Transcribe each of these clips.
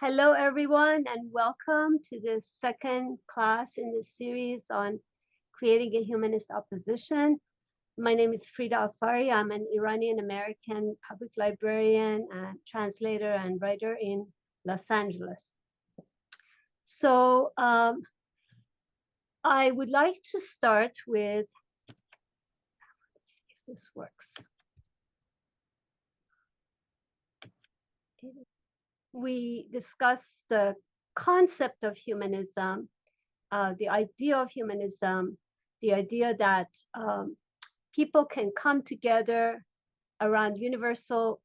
Hello, everyone, and welcome to the second class in the series on creating a humanist opposition. My name is Frieda Afary. I'm an Iranian American public librarian and translator and writer in Los Angeles. So I would like to start with, let's see if this works. We discussed the concept of humanism, the idea of humanism, the idea that people can come together around universal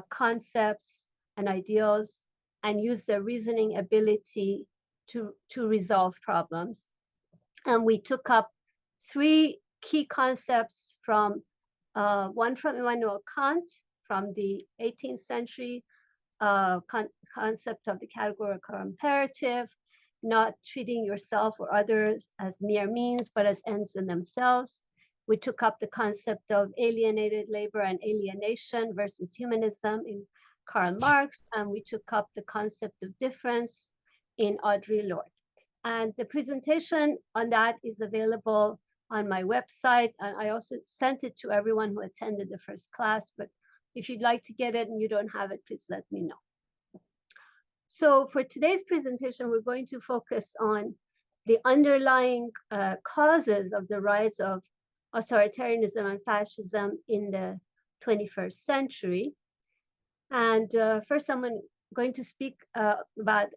concepts and ideals and use their reasoning ability to resolve problems. And we took up three key concepts from one from Immanuel Kant from the 18th century, concept of the categorical imperative, not treating yourself or others as mere means, but as ends in themselves. We took up the concept of alienated labor and alienation versus humanism in Karl Marx, and we took up the concept of difference in Audre Lorde. And the presentation on that is available on my website. And I also sent it to everyone who attended the first class, but if you'd like to get it and you don't have it, please let me know. So for today's presentation, we're going to focus on the underlying causes of the rise of authoritarianism and fascism in the 21st century. And first, I'm going to speak about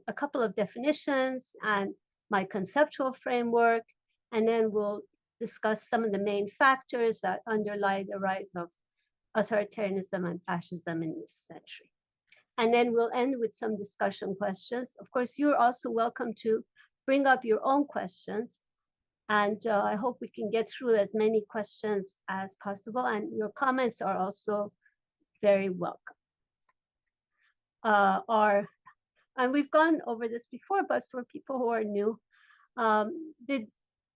a couple of definitions and my conceptual framework, and then we'll discuss some of the main factors that underlie the rise of authoritarianism and fascism in this century. And then we'll end with some discussion questions. Of course, you're also welcome to bring up your own questions. And I hope we can get through as many questions as possible. And your comments are also very welcome. And we've gone over this before, but for people who are new, the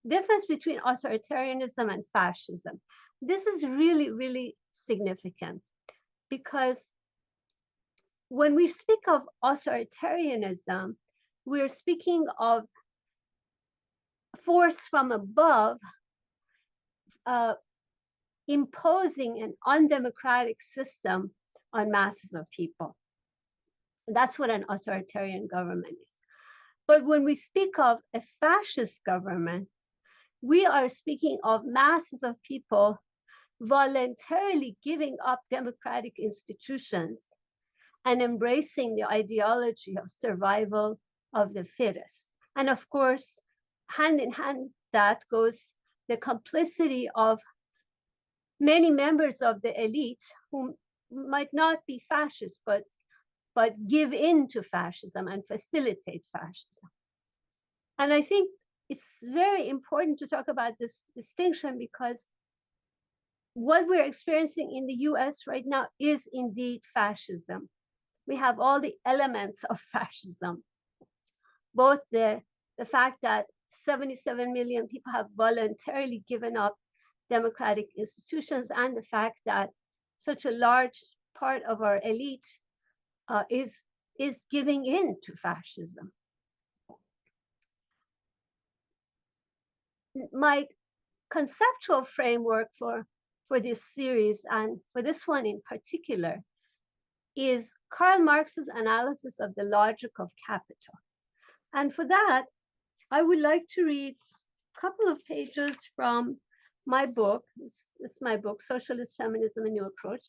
difference between authoritarianism and fascism. This is really, really significant because when we speak of authoritarianism, we're speaking of force from above imposing an undemocratic system on masses of people. That's what an authoritarian government is. But when we speak of a fascist government, we are speaking of masses of people voluntarily giving up democratic institutions and embracing the ideology of survival of the fittest. And of course, hand in hand, that goes the complicity of many members of the elite who might not be fascist, but give in to fascism and facilitate fascism. And I think it's very important to talk about this distinction because what we're experiencing in the US right now is indeed fascism. We have all the elements of fascism, both the fact that 77 million people have voluntarily given up democratic institutions and the fact that such a large part of our elite is giving in to fascism. My conceptual framework for this series, and for this one in particular, is Karl Marx's analysis of the logic of capital. And for that, I would like to read a couple of pages from my book. It's my book, Socialist Feminism, A New Approach.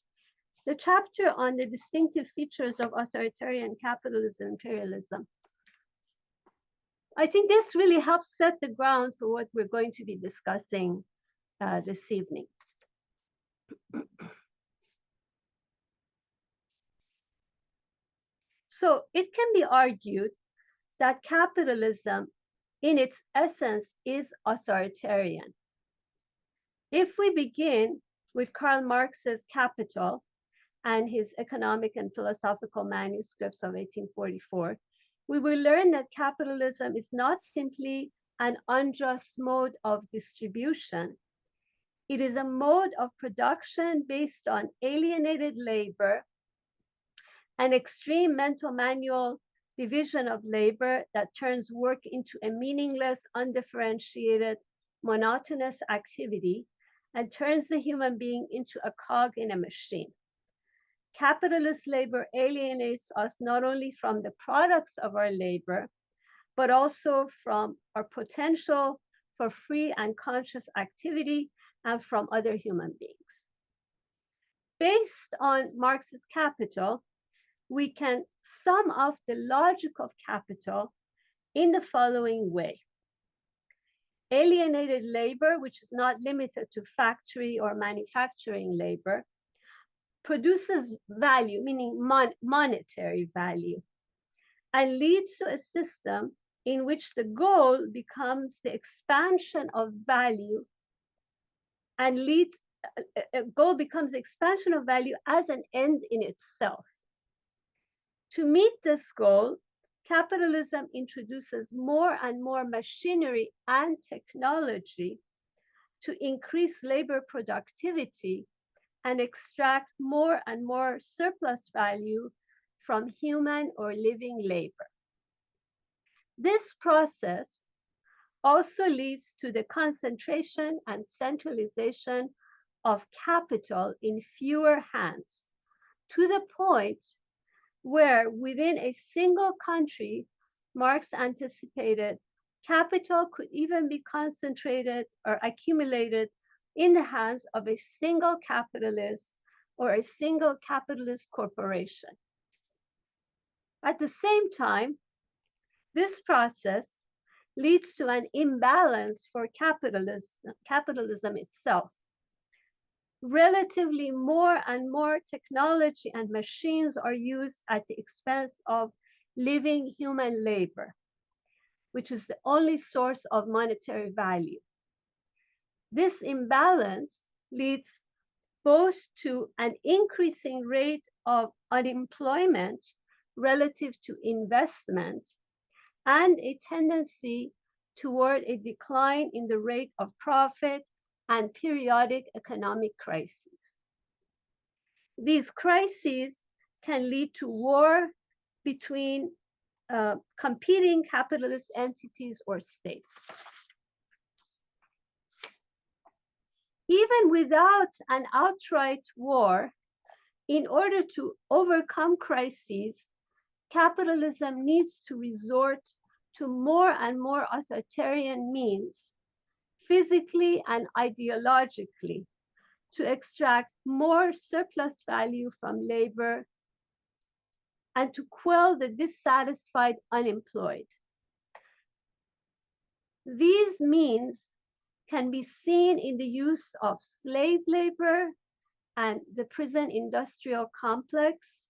The chapter on the distinctive features of authoritarian capitalism, imperialism. I think this really helps set the ground for what we're going to be discussing this evening. So it can be argued that capitalism in its essence is authoritarian. If we begin with Karl Marx's Capital and his economic and philosophical manuscripts of 1844, we will learn that capitalism is not simply an unjust mode of distribution. It is a mode of production based on alienated labor an extreme mental manual division of labor that turns work into a meaningless, undifferentiated, monotonous activity and turns the human being into a cog in a machine. Capitalist labor alienates us not only from the products of our labor, but also from our potential for free and conscious activity and from other human beings. Based on Marx's Capital, we can sum up the logic of capital in the following way. Alienated labor, which is not limited to factory or manufacturing labor, produces value, meaning monetary value, and leads to a system in which the goal becomes the expansion of value and a goal becomes the expansion of value as an end in itself. To meet this goal, capitalism introduces more and more machinery and technology to increase labor productivity and extract more and more surplus value from human or living labor. This process also leads to the concentration and centralization of capital in fewer hands, to the point where within a single country, Marx anticipated capital could even be concentrated or accumulated in the hands of a single capitalist or a single capitalist corporation. At the same time, this process leads to an imbalance for capitalism itself. Relatively more and more technology and machines are used at the expense of living human labor, which is the only source of monetary value. This imbalance leads both to an increasing rate of unemployment relative to investment and a tendency toward a decline in the rate of profit and periodic economic crises. These crises can lead to war between competing capitalist entities or states. Even without an outright war, in order to overcome crises, capitalism needs to resort to more and more authoritarian means, physically and ideologically, to extract more surplus value from labor and to quell the dissatisfied unemployed. These means can be seen in the use of slave labor and the prison industrial complex,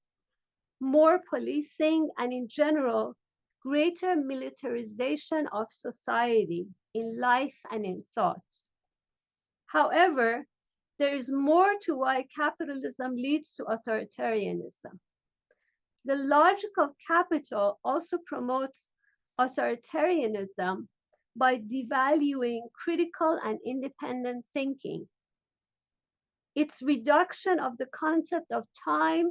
more policing, and in general, greater militarization of society in life and in thought. However, there is more to why capitalism leads to authoritarianism. The logic of capital also promotes authoritarianism by devaluing critical and independent thinking. Its reduction of the concept of time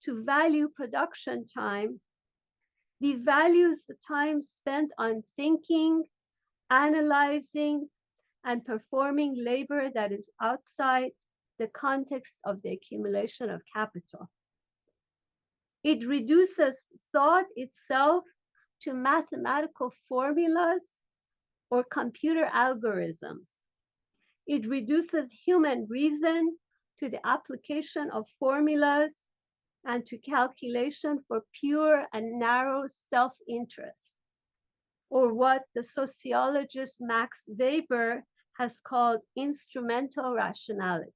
to value production time devalues the time spent on thinking, analyzing, and performing labor that is outside the context of the accumulation of capital. It reduces thought itself to mathematical formulas or computer algorithms. It reduces human reason to the application of formulas and to calculation for pure and narrow self-interest, or what the sociologist Max Weber has called instrumental rationality.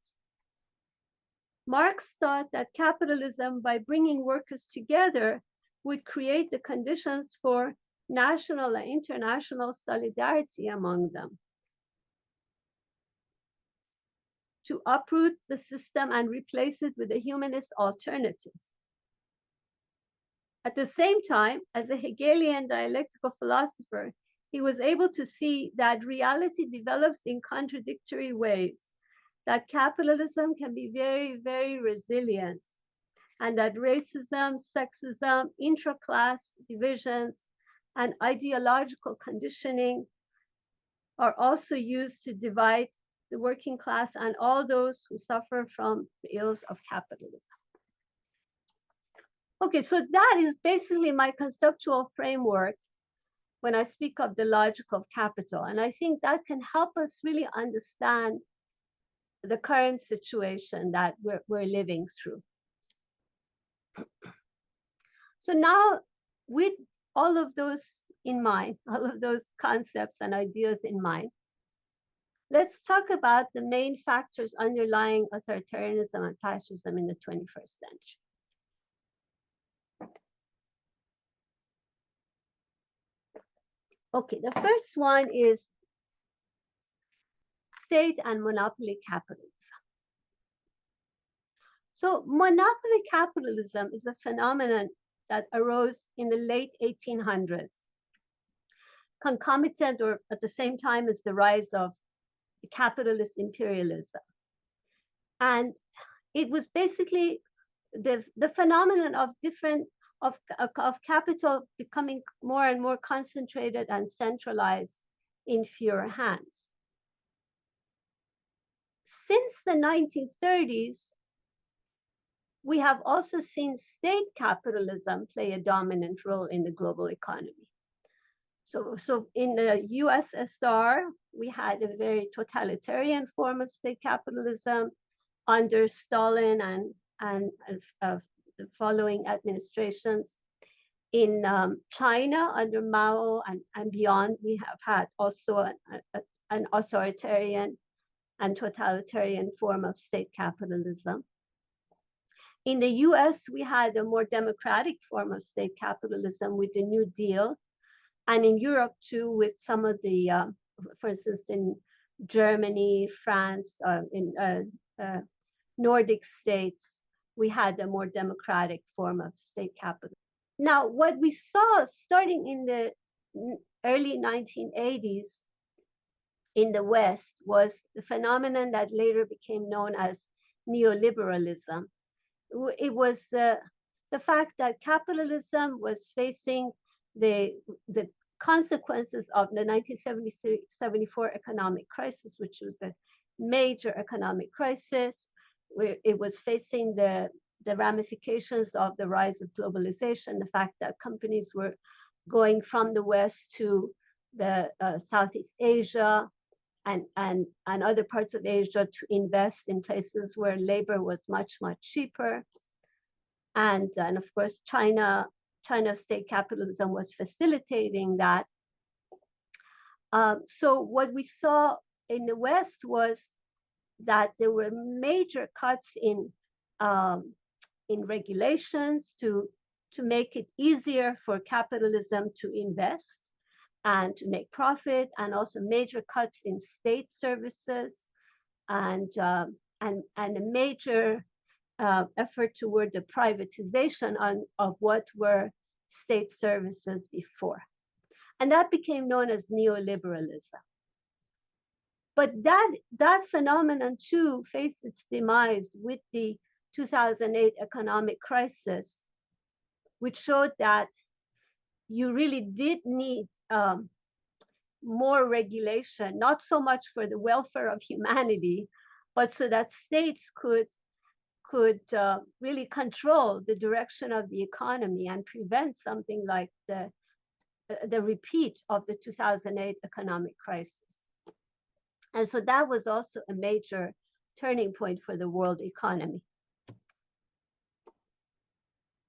Marx thought that capitalism, by bringing workers together, would create the conditions for national and international solidarity among them, to uproot the system and replace it with a humanist alternative. At the same time, as a Hegelian dialectical philosopher, he was able to see that reality develops in contradictory ways, that capitalism can be very, very resilient, and that racism, sexism, intra-class divisions, and ideological conditioning are also used to divide the working class and all those who suffer from the ills of capitalism. Okay, so that is basically my conceptual framework when I speak of the logic of capital. And I think that can help us really understand the current situation that we're living through. So now, with all of those in mind, all of those concepts and ideas in mind, let's talk about the main factors underlying authoritarianism and fascism in the 21st century. Okay, the first one is state and monopoly capitalism. So monopoly capitalism is a phenomenon that arose in the late 1800s, concomitant or at the same time as the rise of capitalist imperialism. And it was basically the phenomenon of capital becoming more and more concentrated and centralized in fewer hands. Since the 1930s, we have also seen state capitalism play a dominant role in the global economy. So in the USSR, we had a very totalitarian form of state capitalism under Stalin and the following administrations. In China, under Mao and beyond, we have had also an authoritarian and totalitarian form of state capitalism. In the US, we had a more democratic form of state capitalism with the New Deal. And in Europe, too, with some of the, for instance, in Germany, France, in Nordic states, we had a more democratic form of state capitalism. Now, what we saw starting in the early 1980s in the West was the phenomenon that later became known as neoliberalism. It was the fact that capitalism was facing the consequences of the 1973-74 economic crisis, which was a major economic crisis. It was facing the ramifications of the rise of globalization, the fact that companies were going from the West to the Southeast Asia and other parts of Asia to invest in places where labor was much, much cheaper. And of course, China's state capitalism was facilitating that. So what we saw in the West was that there were major cuts in regulations to make it easier for capitalism to invest and to make profit, and also major cuts in state services, and a major effort toward the privatization of what were state services before. And that became known as neoliberalism. But that phenomenon too faced its demise with the 2008 economic crisis, which showed that you really did need more regulation, not so much for the welfare of humanity, but so that states could really control the direction of the economy and prevent something like the repeat of the 2008 economic crisis. And so that was also a major turning point for the world economy.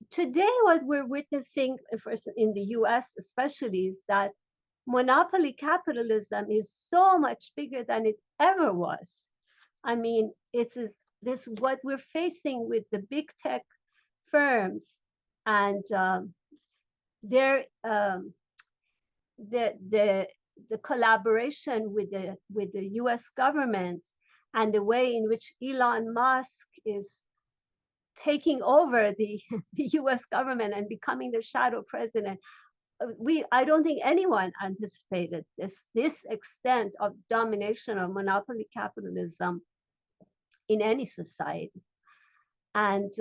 Today, what we're witnessing, in the US especially, is that monopoly capitalism is so much bigger than it ever was. I mean, this what we're facing with the big tech firms and the collaboration with the US government, and the way in which Elon Musk is taking over the US government and becoming the shadow president. I don't think anyone anticipated this extent of domination of monopoly capitalism in any society. And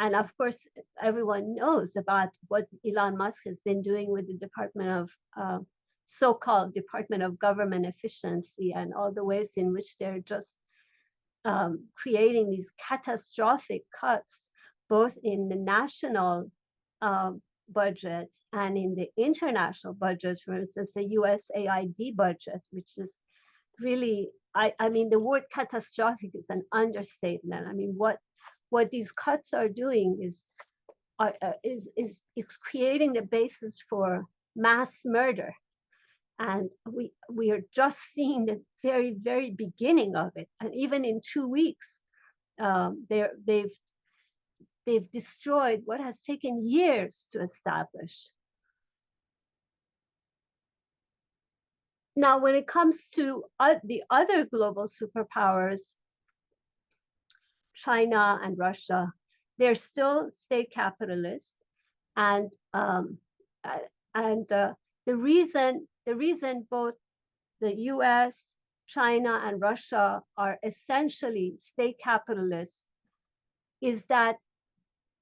And of course, everyone knows about what Elon Musk has been doing with the so-called Department of Government Efficiency, and all the ways in which they're just creating these catastrophic cuts, both in the national budget and in the international budget. For instance, the USAID budget, which is really, I mean, the word catastrophic is an understatement. I mean, what these cuts are doing is creating the basis for mass murder. And we are just seeing the very, very beginning of it. And even in 2 weeks, they've destroyed what has taken years to establish. Now, when it comes to the other global superpowers, China and Russia, they're still state capitalist, and the reason both the U.S., China, and Russia are essentially state capitalists is that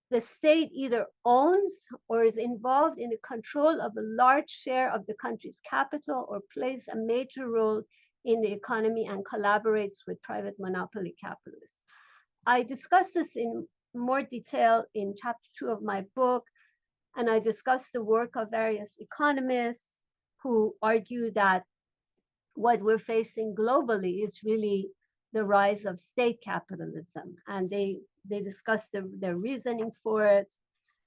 the state either owns or is involved in the control of a large share of the country's capital, or plays a major role in the economy and collaborates with private monopoly capitalists. I discuss this in more detail in chapter 2 of my book, and I discuss the work of various economists who argue that what we're facing globally is really the rise of state capitalism, and they discuss their reasoning for it.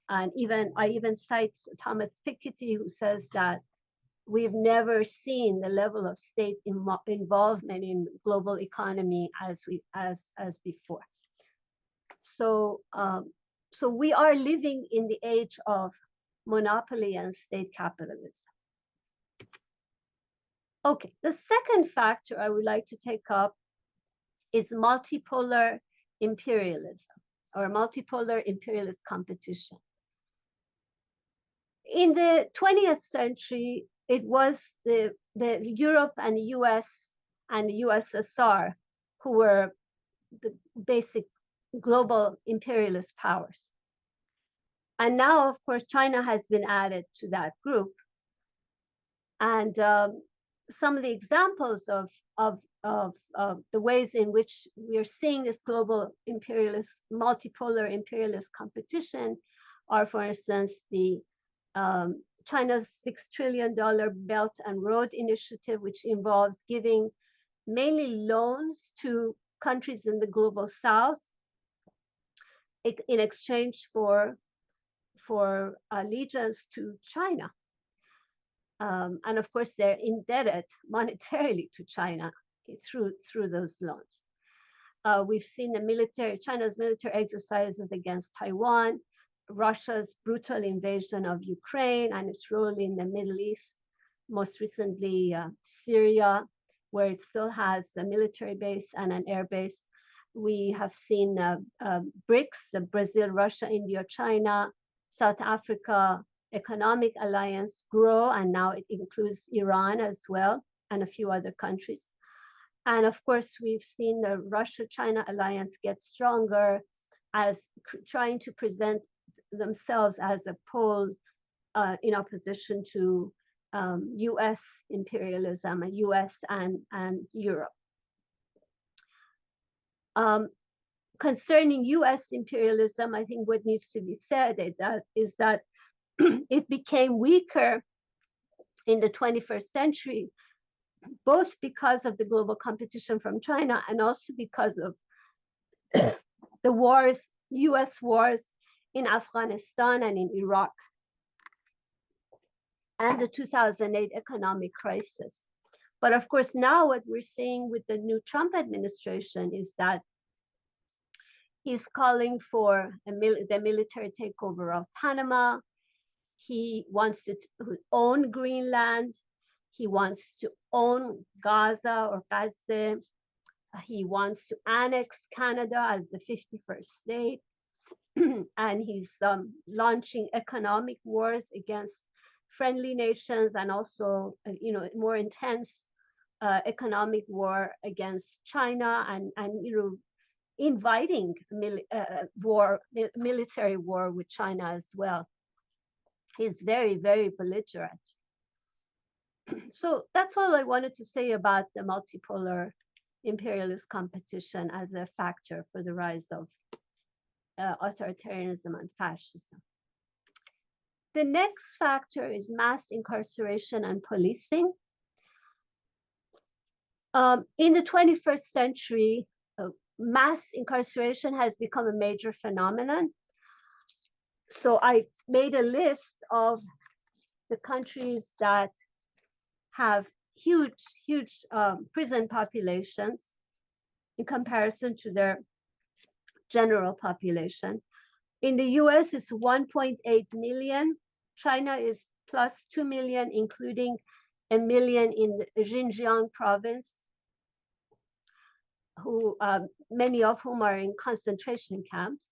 And I even cite Thomas Piketty, who says that we've never seen the level of state involvement in global economy as before. So we are living in the age of monopoly and state capitalism. Okay, the second factor I would like to take up is multipolar imperialism, or multipolar imperialist competition. In the 20th century, it was the Europe and the US and the USSR who were the basic global imperialist powers. And now, of course, China has been added to that group. And some of the examples of the ways in which we are seeing this global imperialist, multipolar imperialist competition are, for instance, the China's $6 trillion Belt and Road Initiative, which involves giving mainly loans to countries in the global south in exchange for allegiance to China. And of course, they're indebted monetarily to China through those loans. We've seen China's military exercises against Taiwan, Russia's brutal invasion of Ukraine and its role in the Middle East, most recently Syria, where it still has a military base and an air base. We have seen BRICS, the Brazil, Russia, India, China, South Africa economic alliance grow, and now it includes Iran as well, and a few other countries. And of course, we've seen the Russia-China alliance get stronger as trying to present themselves as a pole in opposition to US imperialism, and US and Europe. Concerning US imperialism, I think what needs to be said is that it became weaker in the 21st century, both because of the global competition from China and also because of the wars, US wars in Afghanistan and in Iraq, and the 2008 economic crisis. But of course, now what we're seeing with the new Trump administration is that he's calling for the military takeover of Panama. He wants to own Greenland. He wants to own Gaza or Gaza. He wants to annex Canada as the 51st state. And he's launching economic wars against friendly nations, and also, more intense economic war against China, and inviting military war with China as well. He's very, very belligerent. So that's all I wanted to say about the multipolar imperialist competition as a factor for the rise of authoritarianism and fascism. The next factor is mass incarceration and policing. In the 21st century, mass incarceration has become a major phenomenon. So I made a list of the countries that have huge prison populations in comparison to their general population. In the US, it's 1.8 million. China is plus 2 million, including 1 million in the Xinjiang province, who many of whom are in concentration camps.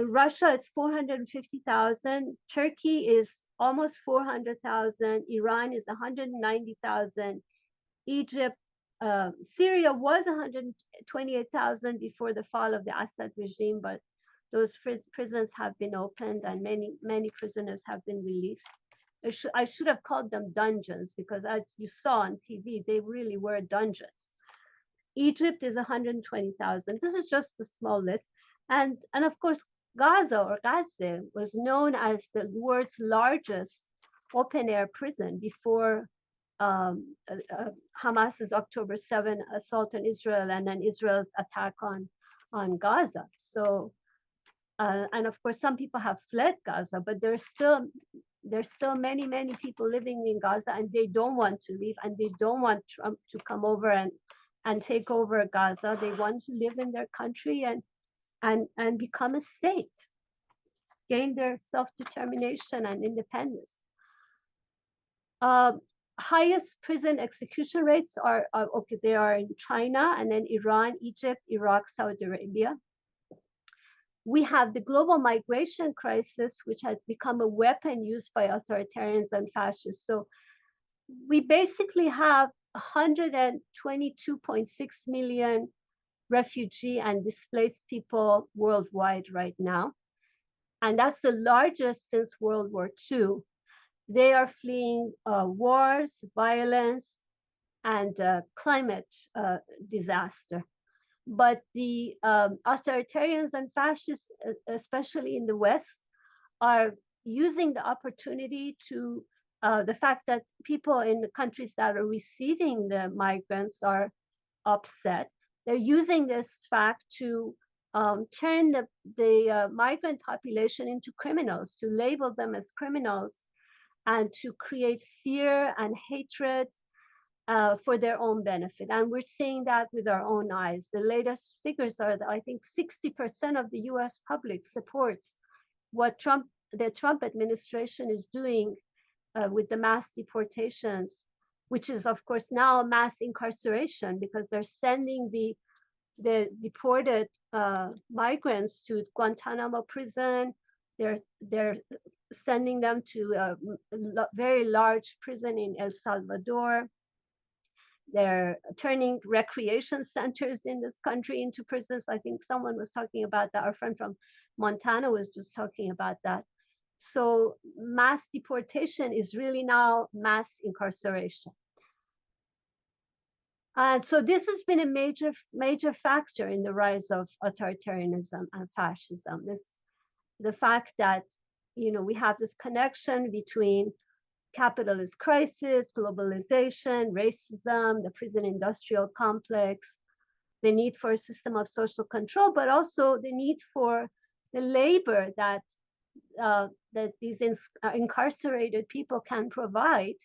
Russia is 450,000. Turkey is almost 400,000. Iran is 190,000. Egypt, Syria was 128,000 before the fall of the Assad regime, but those prisons have been opened and many prisoners have been released. I should have called them dungeons, because as you saw on TV, they really were dungeons. Egypt is 120,000. This is just a small list. And of course, Gaza or Gaza was known as the world's largest open-air prison before Hamas's October 7 assault on Israel and then Israel's attack on Gaza. So, and of course, some people have fled Gaza, but there's still many people living in Gaza, and they don't want to leave, and they don't want Trump to come over and take over Gaza. They want to live in their country and become a state, gain their self-determination and independence. Highest prison execution rates are okay. They are in China, and then Iran, Egypt, Iraq, Saudi Arabia. We have the global migration crisis, which has become a weapon used by authoritarians and fascists. So we basically have 122.6 million refugee and displaced people worldwide right now. And that's the largest since World War II. They are fleeing wars, violence, and climate disaster. But the authoritarians and fascists, especially in the West, are using the opportunity to the fact that people in the countries that are receiving the migrants are upset. They're using this fact to turn the migrant population into criminals, to label them as criminals, and to create fear and hatred for their own benefit. And we're seeing that with our own eyes. The latest figures are that I think 60% of the US public supports what the Trump administration is doing with the mass deportations, which is of course now mass incarceration, because they're sending the deported migrants to Guantanamo prison. They're sending them to a very large prison in El Salvador. They're turning recreation centers in this country into prisons. I think someone was talking about that. Our friend from Montana was just talking about that. So mass deportation is really now mass incarceration. And so this has been a major factor in the rise of authoritarianism and fascism. The fact that, we have this connection between capitalist crisis, globalization, racism, the prison industrial complex, the need for a system of social control, but also the need for the labor that these incarcerated people can provide,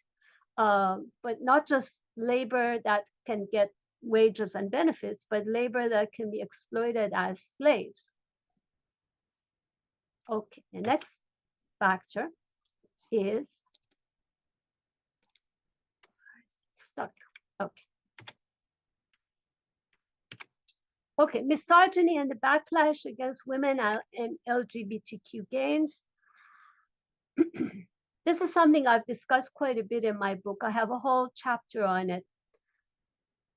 but not just labor that can get wages and benefits, but labor that can be exploited as slaves. Okay, the next factor is stuck. Okay, misogyny and the backlash against women and LGBTQ gains. This is something I've discussed quite a bit in my book. I have a whole chapter on it.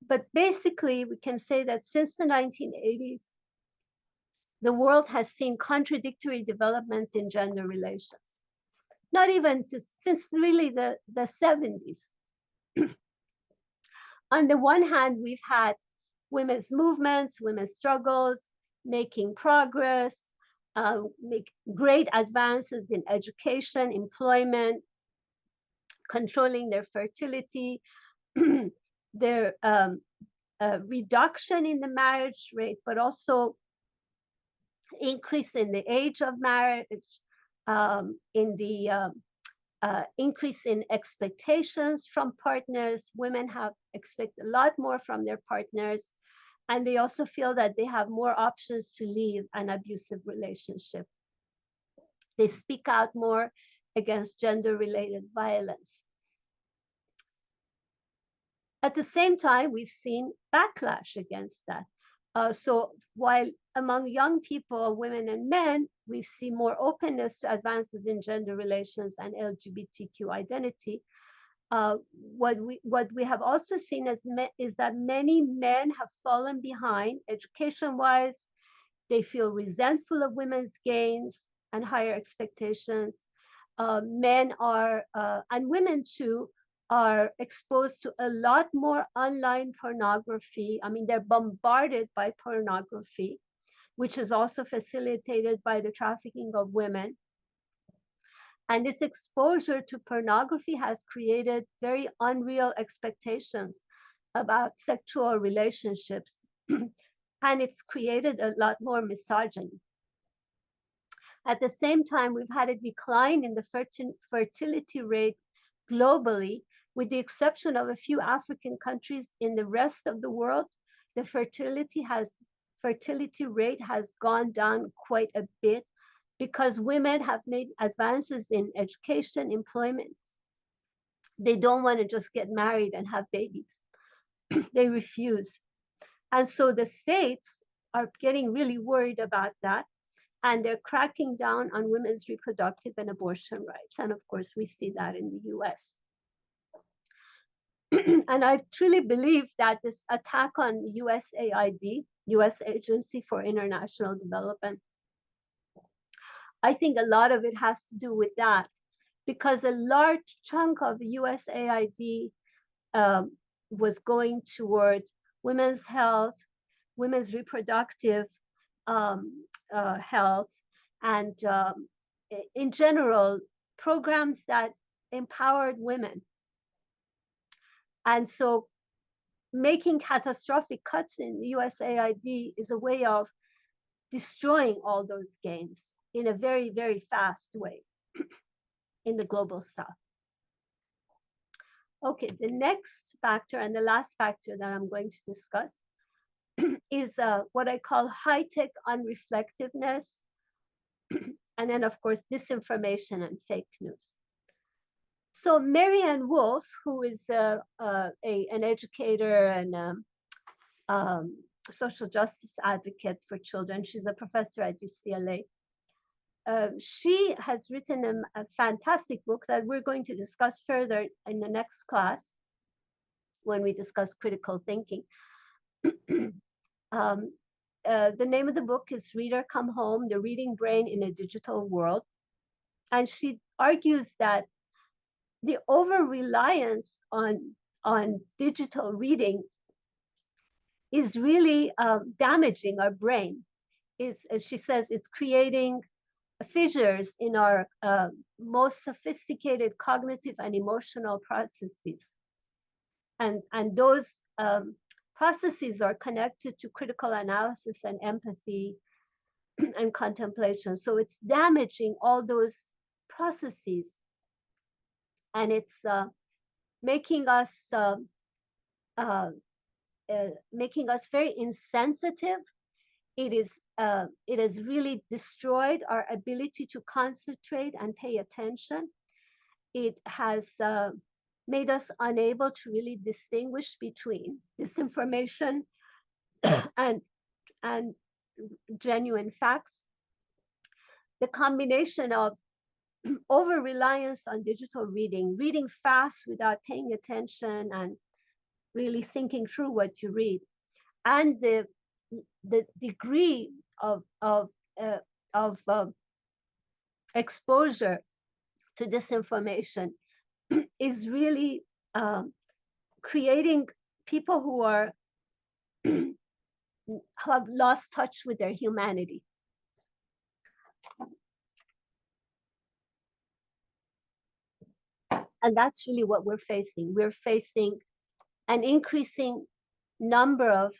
But basically, we can say that since the 1980s, the world has seen contradictory developments in gender relations. Not even since really the 70s. On the one hand, we've had women's movements, women's struggles, making progress, make great advances in education, employment, controlling their fertility, their reduction in the marriage rate, but also increase in the age of marriage, in the increase in expectations from partners. Women have expect a lot more from their partners, and they also feel that they have more options to leave an abusive relationship. They speak out more against gender-related violence. At the same time, we've seen backlash against that. So while among young people, women and men, we see more openness to advances in gender relations and LGBTQ identity, what we have also seen is that many men have fallen behind education-wise. They feel resentful of women's gains and higher expectations. Men are, and women too, are exposed to a lot more online pornography. I mean, they're bombarded by pornography, which is also facilitated by the trafficking of women. And this exposure to pornography has created very unreal expectations about sexual relationships. And it's created a lot more misogyny. At the same time, we've had a decline in the fertility rate globally, with the exception of a few African countries. In the rest of the world, the fertility rate has gone down quite a bit because women have made advances in education, employment. They don't want to just get married and have babies. They refuse. And so the states are getting really worried about that. And they're cracking down on women's reproductive and abortion rights. And of course, we see that in the US. And I truly believe that this attack on USAID, US Agency for International Development, I think a lot of it has to do with that, because a large chunk of USAID was going toward women's health, women's reproductive health, and in general, programs that empowered women. And so making catastrophic cuts in USAID is a way of destroying all those gains in a very, very fast way in the global south. Okay, the next factor and the last factor that I'm going to discuss is what I call high-tech unreflectiveness, and then of course disinformation and fake news. So Marianne Wolf, who is an educator and social justice advocate for children, she's a professor at UCLA. She has written a fantastic book that we're going to discuss further in the next class when we discuss critical thinking. The name of the book is Reader Come Home, The Reading Brain in a Digital World. And she argues that the over-reliance on digital reading is really damaging our brain. She says it's creating fissures in our most sophisticated cognitive and emotional processes. And those processes are connected to critical analysis and empathy and contemplation. So it's damaging all those processes. And it's making us very insensitive. It has really destroyed our ability to concentrate and pay attention. It has made us unable to really distinguish between disinformation and genuine facts. The combination of over-reliance on digital reading fast without paying attention, and really thinking through what you read, and the degree of exposure to disinformation is really creating people who are who have lost touch with their humanity. And that's really what we're facing. We're facing an increasing number of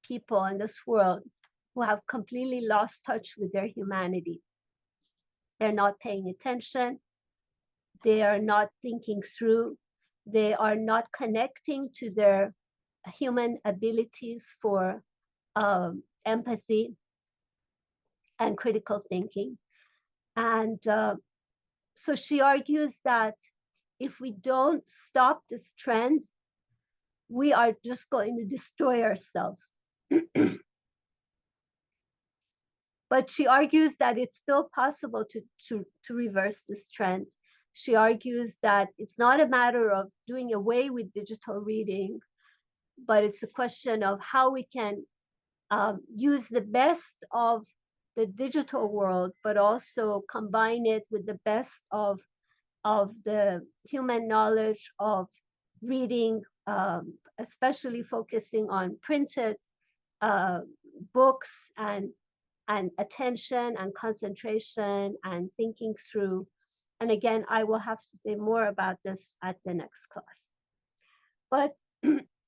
people in this world who have completely lost touch with their humanity. They're not paying attention. They are not thinking through. They are not connecting to their human abilities for empathy and critical thinking. And so she argues that if we don't stop this trend, we are just going to destroy ourselves. But she argues that it's still possible to reverse this trend. She argues that it's not a matter of doing away with digital reading, but it's a question of how we can use the best of the digital world, but also combine it with the best of the human knowledge of reading, especially focusing on printed books and attention and concentration and thinking through. And again, I will have to say more about this at the next class. But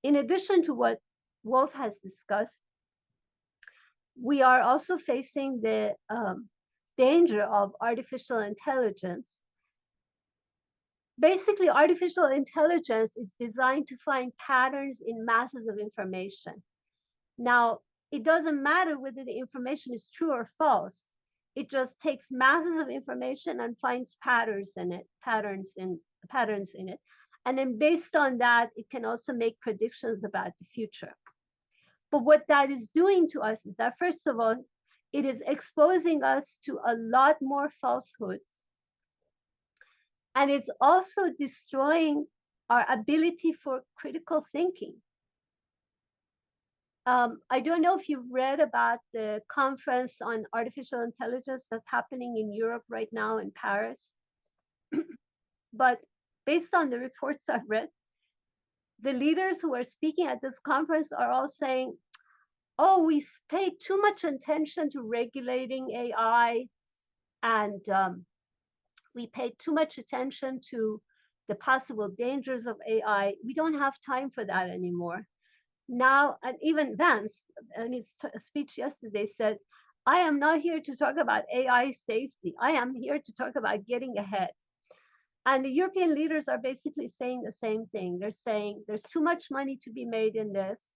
in addition to what Wolf has discussed, we are also facing the danger of artificial intelligence. Basically, artificial intelligence is designed to find patterns in masses of information. Now, it doesn't matter whether the information is true or false. It just takes masses of information and finds patterns in it. And then based on that, it can also make predictions about the future. But what that is doing to us is that, first of all, it is exposing us to a lot more falsehoods. And it's also destroying our ability for critical thinking. I don't know if you've read about the conference on artificial intelligence that's happening in Europe right now in Paris. But based on the reports I've read, the leaders who are speaking at this conference are all saying, oh, we pay too much attention to regulating AI, and we pay too much attention to the possible dangers of AI. We don't have time for that anymore. Now, and even Vance, in his speech yesterday, said, I am not here to talk about AI safety. I am here to talk about getting ahead. And the European leaders are basically saying the same thing. They're saying there's too much money to be made in this.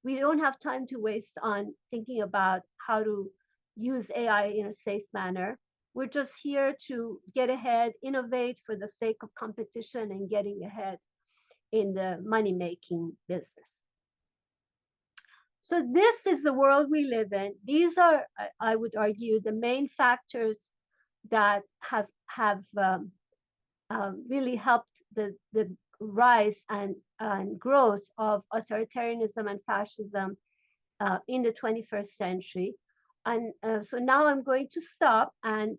We don't have time to waste on thinking about how to use AI in a safe manner. We're just here to get ahead, innovate for the sake of competition and getting ahead in the money-making business. So this is the world we live in. These are, I would argue, the main factors that have really helped the rise and growth of authoritarianism and fascism in the 21st century. And so now I'm going to stop and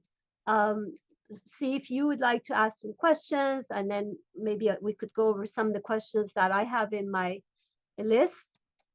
see if you would like to ask some questions, and then maybe we could go over some of the questions that I have in my list.